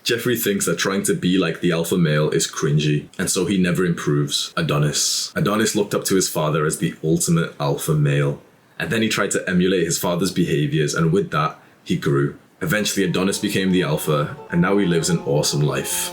Jeffrey thinks that trying to be like the alpha male is cringy, and so he never improves. Adonis looked up to his father as the ultimate alpha male, and then he tried to emulate his father's behaviors, and with that, he grew. Eventually, Adonis became the alpha, and now he lives an awesome life.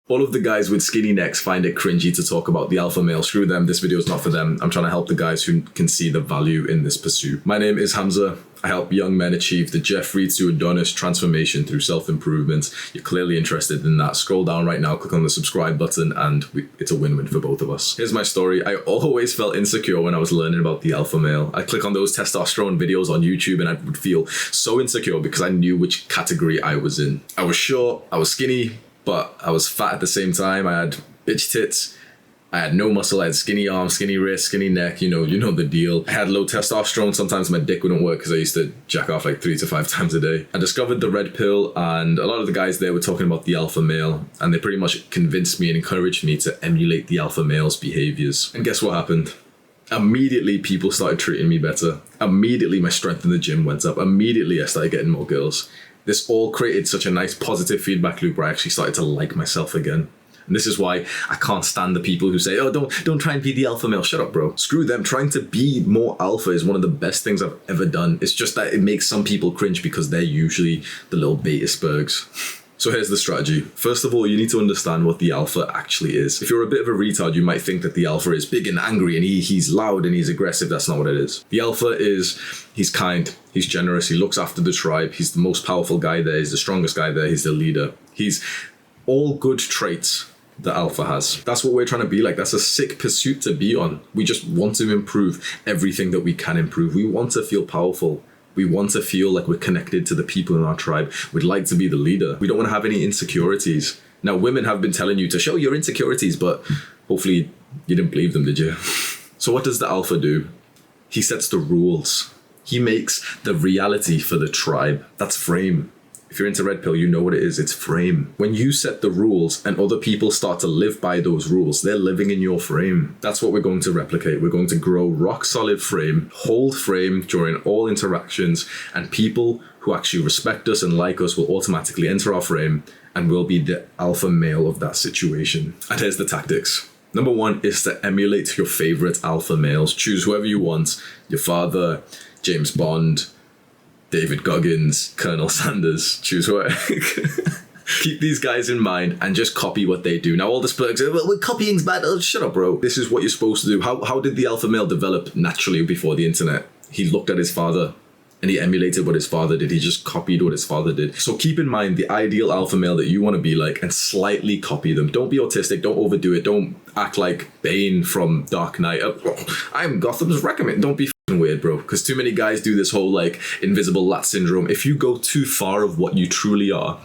All of the guys with skinny necks find it cringy to talk about the alpha male. Screw them, this video is not for them. I'm trying to help the guys who can see the value in this pursuit. My name is Hamza. I help young men achieve the Jeffrey to Adonis transformation through self-improvement. You're clearly interested in that. Scroll down right now, click on the subscribe button, and it's a win-win for both of us. Here's my story. I always felt insecure when I was learning about the alpha male. I'd click on those testosterone videos on YouTube and I would feel so insecure because I knew which category I was in. I was short, I was skinny, but I was fat at the same time. I had bitch tits. I had no muscle. I had skinny arms, skinny wrists, skinny neck. You know the deal. I had low testosterone. Sometimes my dick wouldn't work because I used to jack off like 3 to 5 times a day. I discovered the red pill, and a lot of the guys there were talking about the alpha male, and they pretty much convinced me and encouraged me to emulate the alpha male's behaviors. And guess what happened? Immediately, people started treating me better. Immediately, my strength in the gym went up. Immediately, I started getting more girls. This all created such a nice positive feedback loop where I actually started to like myself again. And this is why I can't stand the people who say, oh, don't try and be the alpha male. Shut up, bro. Screw them. Trying to be more alpha is one of the best things I've ever done. It's just that it makes some people cringe because they're usually the little beta-spurgs. So here's the strategy. First of all, you need to understand what the alpha actually is. If you're a bit of a retard, you might think that the alpha is big and angry and he's loud and he's aggressive. That's not what it is. The alpha he's kind, he's generous, he looks after the tribe, he's the most powerful guy there, he's the strongest guy there, he's the leader. He's all good traits that alpha has. That's what we're trying to be like. That's a sick pursuit to be on. We just want to improve everything that we can improve. We want to feel powerful. We want to feel like we're connected to the people in our tribe. We'd like to be the leader. We don't want to have any insecurities. Now, women have been telling you to show your insecurities, but hopefully you didn't believe them, did you? So what does the alpha do? He sets the rules. He makes the reality for the tribe. That's frame. If you're into red pill, you know what it is. It's frame. When you set the rules and other people start to live by those rules, they're living in your frame. That's what we're going to replicate. We're going to grow rock solid frame, hold frame during all interactions, and people who actually respect us and like us will automatically enter our frame and will be the alpha male of that situation. And here's the tactics. Number 1 is to emulate your favorite alpha males. Choose whoever you want. Your father, James Bond, David Goggins, Colonel Sanders, choose whoever. Keep these guys in mind and just copy what they do. Now all the spurgs say, well, copying's bad. Oh, shut up, bro. This is what you're supposed to do. How did the alpha male develop naturally before the internet? He looked at his father and he emulated what his father did. He just copied what his father did. So keep in mind the ideal alpha male that you want to be like and slightly copy them. Don't be autistic. Don't overdo it. Don't act like Bane from Dark Knight. I'm Gotham's recommend. Don't be weird, bro, because too many guys do this whole like invisible lat syndrome. If you go too far of what you truly are,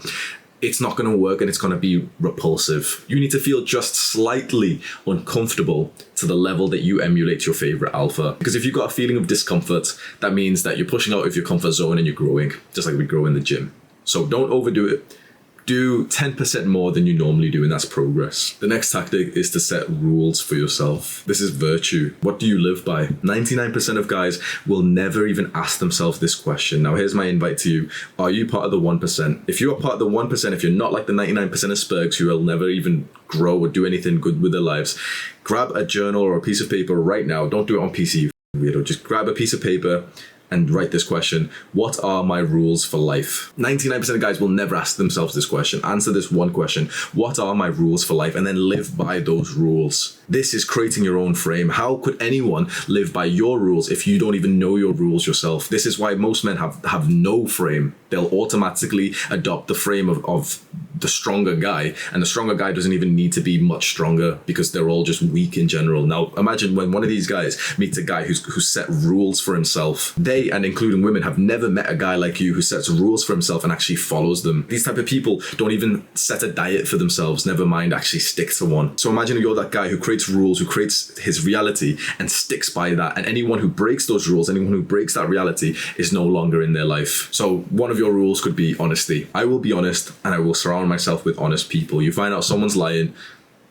it's not going to work and it's going to be repulsive. You need to feel just slightly uncomfortable to the level that you emulate your favorite alpha. Because if you've got a feeling of discomfort, that means that you're pushing out of your comfort zone and you're growing, just like we grow in the gym. So don't overdo it. Do 10% more than you normally do, and that's progress. The next tactic is to set rules for yourself. This is virtue. What do you live by? 99% of guys will never even ask themselves this question. Now, here's my invite to you. Are you part of the 1%? If you're part of the 1%, if you're not like the 99% of spurgs who will never even grow or do anything good with their lives, grab a journal or a piece of paper right now. Don't do it on PC, you weirdo. Just grab a piece of paper and write this question. What are my rules for life? 99% of guys will never ask themselves this question. Answer this one question. What are my rules for life? And then live by those rules. This is creating your own frame. How could anyone live by your rules if you don't even know your rules yourself? This is why most men have no frame. They'll automatically adopt the frame of the stronger guy, and the stronger guy doesn't even need to be much stronger because they're all just weak in general. Now imagine when one of these guys meets a guy who's set rules for himself. They, and including women, have never met a guy like you who sets rules for himself and actually follows them. These type of people don't even set a diet for themselves, never mind actually stick to one. So imagine you're that guy who creates rules, who creates his reality and sticks by that, and anyone who breaks those rules, anyone who breaks that reality is no longer in their life. So one of your rules could be honesty. I will be honest, and I will surround myself with honest people. You find out someone's lying,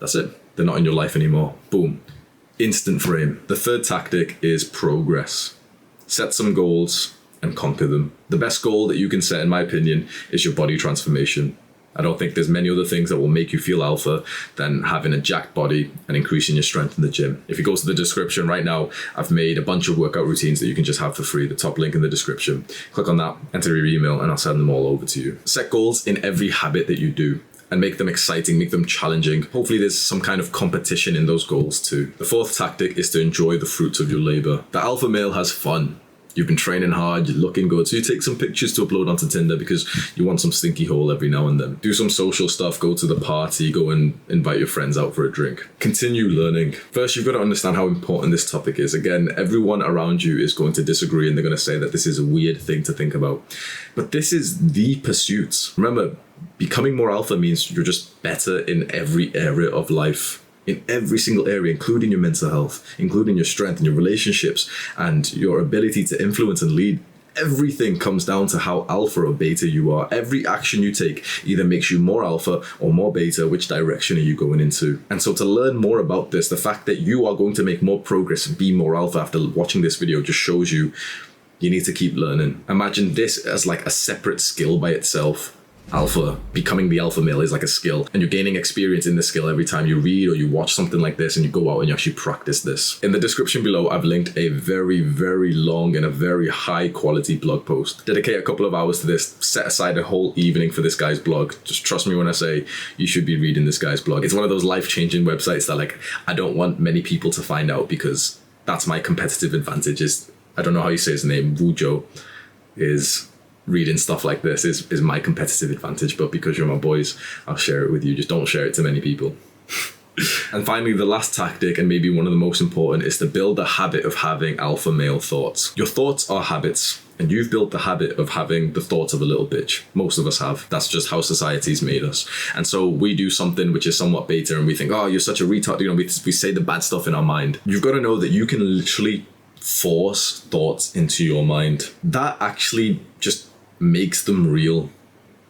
that's it. They're not in your life anymore. Boom. Instant frame. The third tactic is progress. Set some goals and conquer them. The best goal that you can set, in my opinion, is your body transformation. I don't think there's many other things that will make you feel alpha than having a jacked body and increasing your strength in the gym. If you go to the description right now, I've made a bunch of workout routines that you can just have for free. The top link in the description. Click on that, enter your email, and I'll send them all over to you. Set goals in every habit that you do and make them exciting, make them challenging. Hopefully there's some kind of competition in those goals too. The fourth tactic is to enjoy the fruits of your labor. The alpha male has fun. You've been training hard, you're looking good, so you take some pictures to upload onto Tinder because you want some stinky hole every now and then. Do some social stuff, go to the party, go and invite your friends out for a drink. Continue learning. First, you've got to understand how important this topic is. Again, everyone around you is going to disagree and they're going to say that this is a weird thing to think about. But this is the pursuit. Remember, becoming more alpha means you're just better in every area of life. In every single area, including your mental health, including your strength and your relationships and your ability to influence and lead. Everything comes down to how alpha or beta you are. Every action you take either makes you more alpha or more beta. Which direction are you going into? And so to learn more about this, the fact that you are going to make more progress and be more alpha after watching this video just shows you need to keep learning. Imagine this as like a separate skill by itself. Alpha, becoming the alpha male is like a skill, and you're gaining experience in the skill every time you read or you watch something like this and you go out and you actually practice this. In the description below, I've linked a very, very long and a very high quality blog post. Dedicate a couple of hours to this, set aside a whole evening for this guy's blog. Just trust me when I say you should be reading this guy's blog. It's one of those life-changing websites that like I don't want many people to find out because that's my competitive advantage. Is I don't know how you say his name, Wujo, is reading stuff like this is my competitive advantage, but because you're my boys, I'll share it with you. Just don't share it to many people. And finally, the last tactic, and maybe one of the most important, is to build a habit of having alpha male thoughts. Your thoughts are habits, and you've built the habit of having the thoughts of a little bitch. Most of us have. That's just how society's made us. And so we do something which is somewhat beta, and we think, oh, you're such a retard. You know, we say the bad stuff in our mind. You've got to know that you can literally force thoughts into your mind. That actually just makes them real.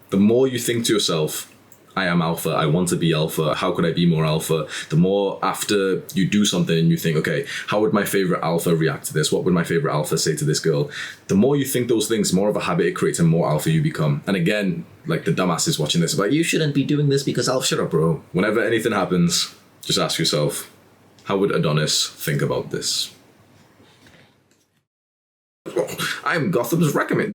The more you think to yourself, I am alpha, I want to be alpha, how could I be more alpha? The more after you do something and you think, okay, how would my favorite alpha react to this? What would my favorite alpha say to this girl? The more you think those things, more of a habit it creates and more alpha you become. And again, like the dumbass is watching this, but you shouldn't be doing this because alpha, shut up, bro. Whenever anything happens, just ask yourself, how would Adonis think about this? I'm Gotham's recommend.